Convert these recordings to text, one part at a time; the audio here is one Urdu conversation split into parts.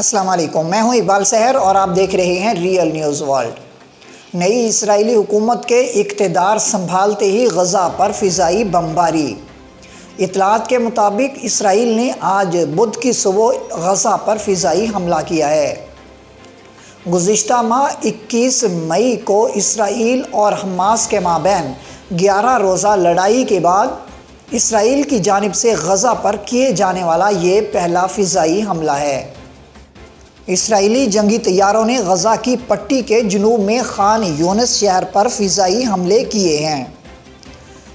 السلام علیکم، میں ہوں اقبال سحر اور آپ دیکھ رہے ہیں ریئل نیوز ورلڈ۔ نئی اسرائیلی حکومت کے اقتدار سنبھالتے ہی غزہ پر فضائی بمباری۔ اطلاعات کے مطابق اسرائیل نے آج بدھ کی صبح غزہ پر فضائی حملہ کیا ہے۔ گزشتہ ماہ 21 مئی کو اسرائیل اور حماس کے مابین 11 روزہ لڑائی کے بعد اسرائیل کی جانب سے غزہ پر کیے جانے والا یہ پہلا فضائی حملہ ہے۔ اسرائیلی جنگی طیاروں نے غزہ کی پٹی کے جنوب میں خان یونس شہر پر فضائی حملے کیے ہیں۔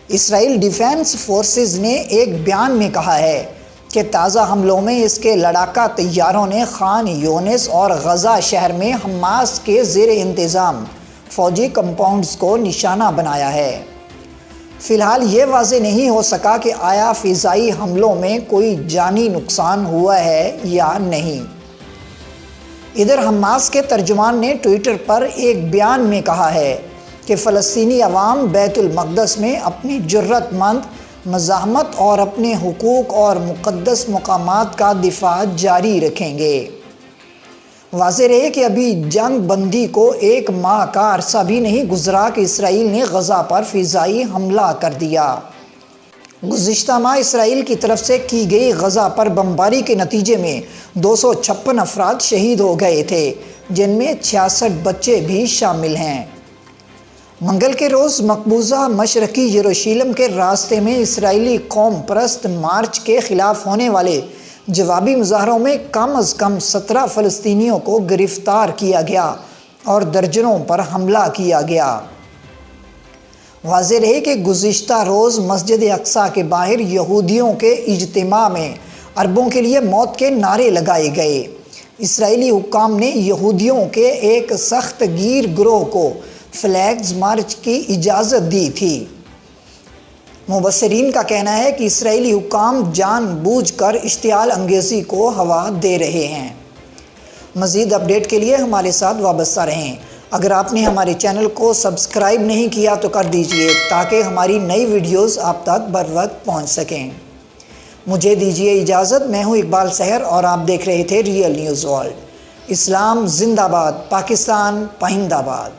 اسرائیل ڈیفنس فورسز نے ایک بیان میں کہا ہے کہ تازہ حملوں میں اس کے لڑاکا طیاروں نے خان یونس اور غزہ شہر میں حماس کے زیر انتظام فوجی کمپاؤنڈز کو نشانہ بنایا ہے۔ فی الحال یہ واضح نہیں ہو سکا کہ آیا فضائی حملوں میں کوئی جانی نقصان ہوا ہے یا نہیں۔ ادھر حماس کے ترجمان نے ٹویٹر پر ایک بیان میں کہا ہے کہ فلسطینی عوام بیت المقدس میں اپنی جرأت مند مزاحمت اور اپنے حقوق اور مقدس مقامات کا دفاع جاری رکھیں گے۔ واضح رہے کہ ابھی جنگ بندی کو 1 ماہ کا عرصہ بھی نہیں گزرا کہ اسرائیل نے غزہ پر فضائی حملہ کر دیا۔ گزشتہ ماہ اسرائیل کی طرف سے کی گئی غزہ پر بمباری کے نتیجے میں 256 افراد شہید ہو گئے تھے، جن میں 66 بچے بھی شامل ہیں۔ منگل کے روز مقبوضہ مشرقی یروشلم کے راستے میں اسرائیلی قوم پرست مارچ کے خلاف ہونے والے جوابی مظاہروں میں کم از کم 17 فلسطینیوں کو گرفتار کیا گیا اور درجنوں پر حملہ کیا گیا۔ واضح رہے کہ گزشتہ روز مسجد اقصیٰ کے باہر یہودیوں کے اجتماع میں عربوں کے لیے موت کے نعرے لگائے گئے۔ اسرائیلی حکام نے یہودیوں کے ایک سخت گیر گروہ کو فلیگز مارچ کی اجازت دی تھی۔ مبصرین کا کہنا ہے کہ اسرائیلی حکام جان بوجھ کر اشتعال انگیزی کو ہوا دے رہے ہیں۔ مزید اپڈیٹ کے لیے ہمارے ساتھ وابستہ رہیں۔ اگر آپ نے ہمارے چینل کو سبسکرائب نہیں کیا تو کر دیجئے تاکہ ہماری نئی ویڈیوز آپ تک بروقت پہنچ سکیں۔ مجھے دیجئے اجازت، میں ہوں اقبال سحر اور آپ دیکھ رہے تھے ریئل نیوز ورلڈ۔ اسلام زندہ باد، پاکستان پائندہ باد۔